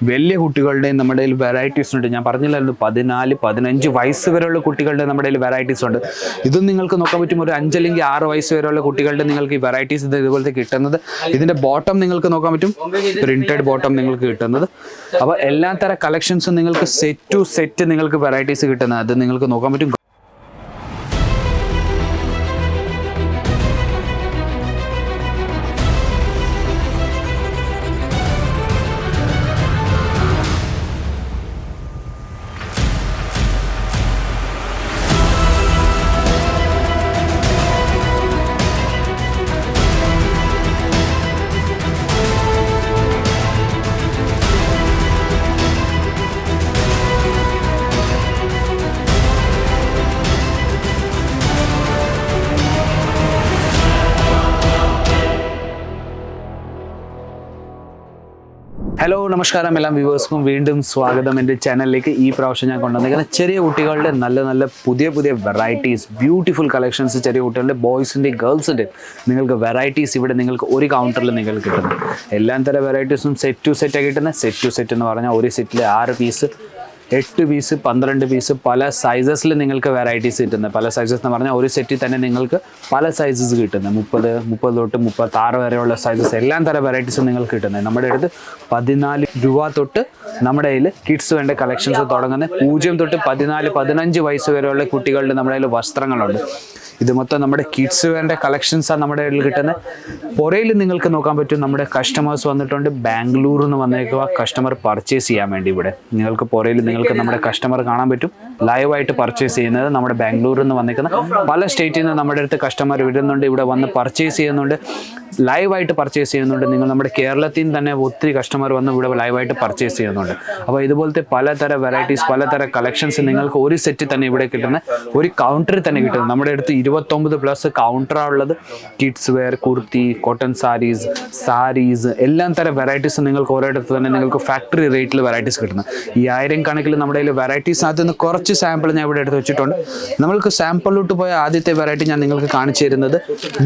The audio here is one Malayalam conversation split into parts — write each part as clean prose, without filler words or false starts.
വലിയ കുട്ടികളുടെയും നമ്മുടെ കയ്യിൽ വെറൈറ്റീസ് ഉണ്ട്. ഞാൻ പറഞ്ഞില്ലായിരുന്നു 14-15 വയസ്സ് വരെയുള്ള കുട്ടികളുടെ നമ്മുടെ കയ്യിൽ വെറൈറ്റീസ് ഉണ്ട്. ഇതും നിങ്ങൾക്ക് നോക്കാൻ പറ്റും. ഒരു 5 അല്ലെങ്കിൽ 6 വയസ്സ് വരെയുള്ള കുട്ടികളുടെ നിങ്ങൾക്ക് ഈ വെറൈറ്റീസ് ഇതുപോലത്തെ കിട്ടുന്നത്. ഇതിന്റെ ബോട്ടം നിങ്ങൾക്ക് നോക്കാൻ പറ്റും, പ്രിന്റഡ് ബോട്ടം നിങ്ങൾക്ക് കിട്ടുന്നത്. അപ്പോൾ എല്ലാ തരം കളക്ഷൻസും നിങ്ങൾക്ക് സെറ്റ് ടു സെറ്റ് നിങ്ങൾക്ക് വെറൈറ്റീസ് കിട്ടുന്നത്. അത് നിങ്ങൾക്ക് നോക്കാൻ പറ്റും. ഹലോ നമസ്കാരം, എല്ലാ വ്യൂവേഴ്സ്ക്കും വീണ്ടും സ്വാഗതം എൻ്റെ ചാനലിലേക്ക്. ഈ പ്രാവശ്യം ഞാൻ കൊണ്ടുവന്നിരിക്കുന്നത് ചെറിയ കുട്ടികളുടെ നല്ല പുതിയ വെറൈറ്റീസ്, ബ്യൂട്ടിഫുൾ കളക്ഷൻസ്, ചെറിയ കുട്ടികളുടെ ബോയ്സിൻ്റെ ഗേൾസിൻ്റെ നിങ്ങൾക്ക് വെറൈറ്റീസ് ഇവിടെ നിങ്ങൾക്ക് ഒരു കൗണ്ടറിൽ നിങ്ങൾക്ക് കിട്ടുന്നത്. എല്ലാ തരം വെറൈറ്റീസും സെറ്റ് ടു സെറ്റാണ് കിട്ടുന്നത്. സെറ്റ് ടു സെറ്റ് എന്ന് പറഞ്ഞാൽ ഒരു സെറ്റിൽ 6 പീസ്, 8 പീസ്, 12 പീസ്, പല സൈസസിൽ നിങ്ങൾക്ക് വെറൈറ്റീസ് കിട്ടുന്നത്. പല സൈസസ് എന്ന് പറഞ്ഞാൽ ഒരു സെറ്റിൽ തന്നെ നിങ്ങൾക്ക് പല സൈസസ് കിട്ടുന്നത്. 30 തൊട്ട് 36 വരെയുള്ള സൈസസ്, എല്ലാം തരം വെറൈറ്റീസ് നിങ്ങൾക്ക് കിട്ടുന്നത്. നമ്മുടെ അടുത്ത് 14 രൂപ തൊട്ട് നമ്മുടെ കയ്യിൽ കിഡ്സ് വേണ്ട കളക്ഷൻസ് തുടങ്ങുന്നത്. 0 തൊട്ട് 14-15 വയസ്സ് വരെയുള്ള കുട്ടികളുടെ നമ്മുടെ കയ്യിൽ വസ്ത്രങ്ങളുണ്ട്. ഇത് മൊത്തം നമ്മുടെ കിഡ്സ് വേണ്ട കളക്ഷൻസാണ് നമ്മുടെ കയ്യിൽ കിട്ടുന്നത്. പുറയിൽ നിങ്ങൾക്ക് നോക്കാൻ പറ്റും, നമ്മുടെ കസ്റ്റമേഴ്സ് വന്നിട്ടുണ്ട്. ബാംഗ്ലൂരിൽ നിന്ന് വന്നേക്കുക കസ്റ്റമർ പർച്ചേസ് ചെയ്യാൻ വേണ്ടി. ഇവിടെ നിങ്ങൾക്ക് പുറയിൽ നിങ്ങൾക്ക് നമ്മുടെ കസ്റ്റമർ കാണാൻ പറ്റും, ലൈവായിട്ട് പർച്ചേസ് ചെയ്യുന്നത്. നമ്മുടെ ബാംഗ്ലൂരിൽ നിന്ന് വന്നേക്കുന്ന പല സ്റ്റേറ്റിൽ നിന്ന് നമ്മുടെ അടുത്ത് കസ്റ്റമർ വരുന്നുണ്ട്, ഇവിടെ വന്ന് പർച്ചേസ് ചെയ്യുന്നുണ്ട്, ലൈവായിട്ട് പർച്ചേസ് ചെയ്യുന്നുണ്ട്. നിങ്ങൾ നമ്മുടെ കേരളത്തിൽ നിന്ന് തന്നെ ഒത്തിരി കസ്റ്റമർ വന്ന് ഇവിടെ ലൈവായിട്ട് പർച്ചേസ് ചെയ്യുന്നുണ്ട്. അപ്പോൾ ഇതുപോലത്തെ പലതരം വെറൈറ്റീസ്, പലതരം കളക്ഷൻസ് നിങ്ങൾക്ക് ഒരു സെറ്റ് തന്നെ ഇവിടെ കിട്ടുന്ന ഒരു കൗണ്ടറിൽ തന്നെ കിട്ടുന്നത്. നമ്മുടെ അടുത്ത് 29+ കൗണ്ടറാണ് ഉള്ളത്. Kids wear, kurti, cotton saris എല്ലാം തരം വെറൈറ്റീസ് നിങ്ങൾക്ക് ഓരോയിടത്ത് തന്നെ നിങ്ങൾക്ക് ഫാക്ടറി റേറ്റിൽ വെറൈറ്റീസ് കിട്ടുന്നത്. ഈ 1000 കണക്കിൽ നമ്മുടെ കയ്യിൽ വെറൈറ്റീസ് അതിൽ നിന്ന് കുറച്ച് സാമ്പിൾ ഞാൻ ഇവിടെ എടുത്ത് വെച്ചിട്ടുണ്ട്. നമ്മൾക്ക് സാമ്പിളിലോട്ട് പോയ ആദ്യത്തെ വെറൈറ്റി ഞാൻ നിങ്ങൾക്ക് കാണിച്ചു തരുന്നത്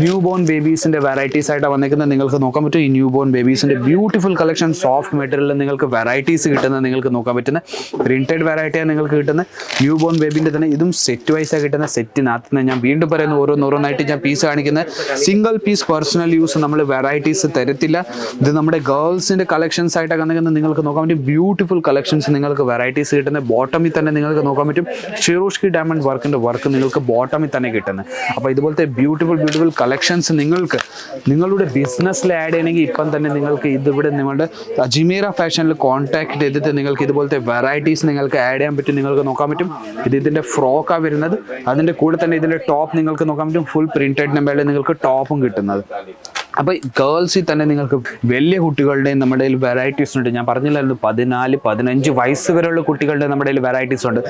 ന്യൂ ബോൺ ബേബീസിൻ്റെ വെറൈറ്റീസ് ആയിട്ട് വന്നിരിക്കുന്നത്. നിങ്ങൾക്ക് നോക്കാൻ പറ്റും ഈ ന്യൂ ബോൺ ബേബീസിൻ്റെ ബ്യൂട്ടിഫുൾ കളക്ഷൻ, സോഫ്റ്റ് മെറ്റീരിയലിൽ നിങ്ങൾക്ക് വെറൈറ്റീസ് കിട്ടുന്നത് നിങ്ങൾക്ക് നോക്കാൻ പറ്റുന്നത്. പ്രിന്റഡ് വെറൈറ്റിയാണ് നിങ്ങൾക്ക് കിട്ടുന്നത്. ന്യൂ ബോൺ ബേബിൻ്റെ തന്നെ ഇതും സെറ്റ് വൈസാണ് കിട്ടുന്നത്. സെറ്റിനകത്ത് നിന്ന് ഞാൻ വീണ്ടും പറയുന്നത് ഓരോന്നായിട്ട് ഞാൻ പീസ് കാണിക്കുന്നത്. സിംഗിൾ പീസ് പേഴ്സണൽ യൂസ് നമ്മൾ വെറൈറ്റീസ് തരത്തില്ല. ഇത് നമ്മുടെ ഗേൾസിൻ്റെ കളക്ഷൻസ് ആയിട്ടൊക്കെ വന്നിരിക്കുന്നത്. നിങ്ങൾക്ക് നോക്കാൻ പറ്റും ബ്യൂട്ടിഫുൾ കളക്ഷൻസ് നിങ്ങൾക്ക് വെറൈറ്റീസ് കിട്ടുന്നത്. ബോട്ടമിൽ തന്നെ നിങ്ങൾക്ക് നോക്കാൻ പറ്റും ഷിറോഷ്കി ഡയമണ്ട് വർക്കിൻ്റെ വർക്ക് നിങ്ങൾക്ക് ബോട്ടമിൽ തന്നെ കിട്ടുന്നത്. അപ്പോൾ ഇതുപോലത്തെ ബ്യൂട്ടിഫുൾ കളക്ഷൻസ് നിങ്ങൾക്ക് നിങ്ങളുടെ ബിസിനസ്സിൽ ആഡ് ചെയ്യണമെങ്കിൽ ഇപ്പം തന്നെ നിങ്ങൾക്ക് ഇതിവിടെ നിങ്ങളുടെ അജ്മീറ ഫാഷനിൽ കോൺടാക്ട് ചെയ്തിട്ട് നിങ്ങൾക്ക് ഇതുപോലത്തെ വെറൈറ്റീസ് നിങ്ങൾക്ക് ആഡ് ചെയ്യാൻ പറ്റും. നിങ്ങൾക്ക് നോക്കാൻ പറ്റും ഇതിൻ്റെ ഫ്രോക്കാണ് വരുന്നത്. അതിൻ്റെ കൂടെ തന്നെ ഇതിൻ്റെ ടോപ്പ് നിങ്ങൾക്ക് നോക്കാൻ പറ്റും ഫുൾ പ്രിന്റഡിൻ്റെ മേലെ നിങ്ങൾക്ക് ടോപ്പും കിട്ടുന്നത്. അപ്പോൾ ഗേൾസിൽ തന്നെ നിങ്ങൾക്ക് വലിയ കുട്ടികളുടെയും നമ്മുടെ കയ്യിൽ വെറൈറ്റീസ് ഉണ്ട്. ഞാൻ പറഞ്ഞില്ലായിരുന്നു 14-15 വയസ്സ് വരെയുള്ള കുട്ടികളുടെ നമ്മുടെ കയ്യിൽ വെറൈറ്റീസ് ഉണ്ട്.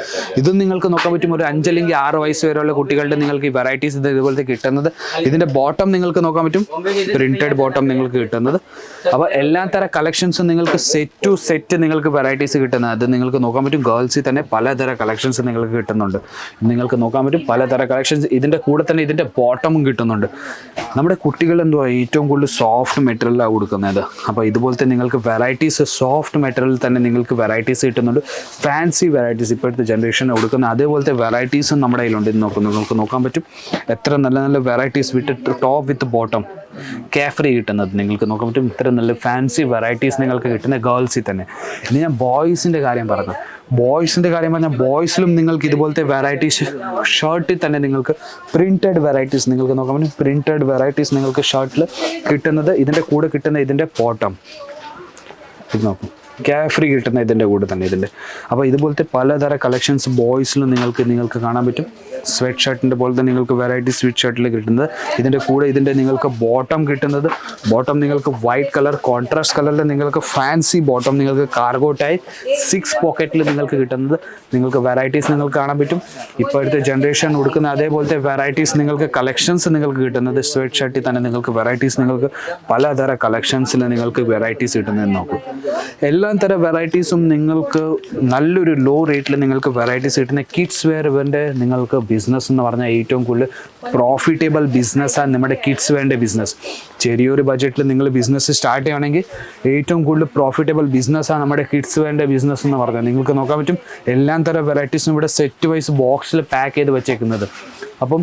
ഇതും നിങ്ങൾക്ക് നോക്കാൻ പറ്റും. ഒരു 5 അല്ലെങ്കിൽ 6 വയസ്സ് വരെയുള്ള കുട്ടികളുടെ നിങ്ങൾക്ക് ഈ വെറൈറ്റീസ് ഇതുപോലത്തെ കിട്ടുന്നത്. ഇതിൻ്റെ ബോട്ടം നിങ്ങൾക്ക് നോക്കാൻ പറ്റും, പ്രിന്റഡ് ബോട്ടം നിങ്ങൾക്ക് കിട്ടുന്നത്. അപ്പോൾ എല്ലാ തരം കളക്ഷൻസും നിങ്ങൾക്ക് സെറ്റ് ടു സെറ്റ് നിങ്ങൾക്ക് വെറൈറ്റീസ് കിട്ടുന്നത്. അത് നിങ്ങൾക്ക് നോക്കാൻ പറ്റും. ഗേൾസിൽ തന്നെ പലതരം കളക്ഷൻസ് നിങ്ങൾക്ക് കിട്ടുന്നുണ്ട്. നിങ്ങൾക്ക് നോക്കാൻ പറ്റും പലതരം കളക്ഷൻസ്. ഇതിൻ്റെ കൂടെ തന്നെ ഇതിൻ്റെ ബോട്ടമും കിട്ടുന്നുണ്ട്. നമ്മുടെ കുട്ടികൾ എന്തുവാ ഏറ്റവും കൂടുതൽ സോഫ്റ്റ് മെറ്റീരിയലാണ് കൊടുക്കുന്നത്. അപ്പോൾ ഇതുപോലത്തെ നിങ്ങൾക്ക് വെറൈറ്റീസ് സോഫ്റ്റ് മെറ്റീരിയൽ തന്നെ നിങ്ങൾക്ക് വെറൈറ്റീസ് കിട്ടുന്നുണ്ട്. ഫാൻസി വെറൈറ്റീസ് ഇപ്പോഴത്തെ ജനറേഷൻ കൊടുക്കുന്ന അതേപോലത്തെ വെറൈറ്റീസും നമ്മുടെ കയ്യിലുണ്ട്. ഇത് നിങ്ങൾക്ക് നോക്കാൻ പറ്റും എത്ര നല്ല varieties with top with bottom capri കിട്ടുന്നത് നിങ്ങൾക്ക് നോക്കാൻ പറ്റും. ഇത്ര നല്ല ഫാൻസി വെറൈറ്റീസ് നിങ്ങൾക്ക് കിട്ടുന്ന ഗേൾസിൽ തന്നെ. ഇനി ഞാൻ ബോയ്സിൻ്റെ കാര്യം പറഞ്ഞാൽ ബോയ്സിലും നിങ്ങൾക്ക് ഇതുപോലത്തെ വെറൈറ്റീസ് ഷർട്ടിൽ തന്നെ നിങ്ങൾക്ക് പ്രിന്റഡ് വെറൈറ്റീസ് നിങ്ങൾക്ക് നോക്കാൻ പറ്റും. പ്രിന്റഡ് വെറൈറ്റീസ് നിങ്ങൾക്ക് ഷർട്ടിൽ കിട്ടുന്നത്. ഇതിൻ്റെ കൂടെ കിട്ടുന്ന ഇതിൻ്റെ ബോട്ടം ഇത് നോക്കും, കാഫ്രി കിട്ടുന്ന ഇതിൻ്റെ കൂടെ തന്നെ ഇതിൻ്റെ. അപ്പോൾ ഇതുപോലത്തെ പലതരം കളക്ഷൻസ് ബോയ്സിലും നിങ്ങൾക്ക് കാണാൻ പറ്റും. സ്വെറ്റ് ഷർട്ടിൻ്റെ പോലെ തന്നെ നിങ്ങൾക്ക് വെറൈറ്റി സ്വെറ്റ് ഷർട്ടിൽ കിട്ടുന്നത്. ഇതിൻ്റെ കൂടെ ഇതിൻ്റെ നിങ്ങൾക്ക് ബോട്ടം കിട്ടുന്നത്. ബോട്ടം നിങ്ങൾക്ക് വൈറ്റ് കളർ കോൺട്രാസ്റ്റ് കളറിൽ നിങ്ങൾക്ക് ഫാൻസി ബോട്ടം നിങ്ങൾക്ക് കാർഗോ ടൈപ്പ് 6 പോക്കറ്റിൽ നിങ്ങൾക്ക് കിട്ടുന്നത്. നിങ്ങൾക്ക് വെറൈറ്റീസ് നിങ്ങൾക്ക് കാണാൻ പറ്റും. ഇപ്പോഴത്തെ ജനറേഷൻ കൊടുക്കുന്ന അതേപോലത്തെ വെറൈറ്റീസ് നിങ്ങൾക്ക് കളക്ഷൻസ് നിങ്ങൾക്ക് കിട്ടുന്നത്. സ്വെറ്റ് ഷർട്ടിൽ തന്നെ നിങ്ങൾക്ക് വെറൈറ്റീസ് നിങ്ങൾക്ക് പലതരം കളക്ഷൻസിൽ നിങ്ങൾക്ക് വെറൈറ്റീസ് കിട്ടുന്നതെന്ന് നോക്കും. എല്ലാ എല്ലാ തരം വെറൈറ്റീസും നിങ്ങൾക്ക് നല്ലൊരു ലോ റേറ്റിൽ നിങ്ങൾക്ക് വെറൈറ്റീസ് കിട്ടുന്ന കിഡ്സ് വെയർ ഇവൻ്റെ നിങ്ങൾക്ക് ബിസിനസ് എന്ന് പറഞ്ഞാൽ ഏറ്റവും കൂടുതൽ പ്രോഫിറ്റബിൾ ബിസിനസ്സാണ് നമ്മുടെ കിഡ്സ് വെയറിൻ്റെ ബിസിനസ്. ചെറിയൊരു ബഡ്ജറ്റിൽ നിങ്ങൾ ബിസിനസ് സ്റ്റാർട്ട് ചെയ്യുകയാണെങ്കിൽ ഏറ്റവും കൂടുതൽ പ്രോഫിറ്റബിൾ ബിസിനസ്സാണ് നമ്മുടെ കിഡ്സ് വെയറിൻ്റെ ബിസിനസ് എന്ന് പറഞ്ഞാൽ. നിങ്ങൾക്ക് നോക്കാൻ പറ്റും എല്ലാ തരം വെറൈറ്റീസും ഇവിടെ സെറ്റ് വൈസ് ബോക്സിൽ പാക്ക് ചെയ്ത് വെച്ചേക്കുന്നത്. അപ്പം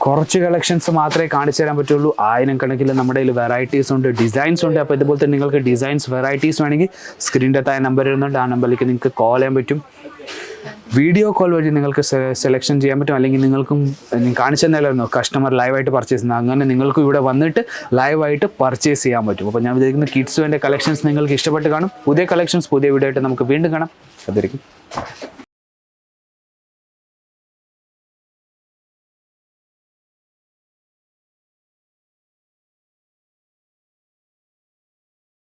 കുറച്ച് കളക്ഷൻസ് മാത്രമേ കാണിച്ചു തരാൻ പറ്റുള്ളൂ. 1000 കണക്കിൽ നമ്മുടെ കയ്യിൽ വെറൈറ്റീസ് ഉണ്ട്, ഡിസൈൻസ് ഉണ്ട്. അപ്പോൾ ഇതുപോലത്തെ നിങ്ങൾക്ക് ഡിസൈൻസ് വെറൈറ്റീസ് വേണമെങ്കിൽ സ്ക്രീനിൻ്റെ താഴെ നമ്പർ ഇരുന്നുണ്ട്, ആ നമ്പറിലേക്ക് നിങ്ങൾക്ക് കോൾ ചെയ്യാൻ പറ്റും. വീഡിയോ കോൾ വഴി നിങ്ങൾക്ക് സെലക്ഷൻ ചെയ്യാൻ പറ്റും. അല്ലെങ്കിൽ നിങ്ങൾക്കും കാണിച്ചു തന്നാലായിരുന്നു കസ്റ്റമർ ലൈവായിട്ട് പർച്ചേസ് ചെയ്യുന്നത്, അങ്ങനെ നിങ്ങൾക്കും ഇവിടെ വന്നിട്ട് ലൈവായിട്ട് പർച്ചേസ് ചെയ്യാൻ പറ്റും. അപ്പോൾ ഞാൻ വിചാരിക്കുന്ന കിഡ്സ് വേണ്ട കളക്ഷൻസ് നിങ്ങൾക്ക് ഇഷ്ടപ്പെട്ട് കാണും. പുതിയ കളക്ഷൻസ് പുതിയ വീഡിയോ ആയിട്ട് നമുക്ക് വീണ്ടും കാണാം. അതായിരിക്കും.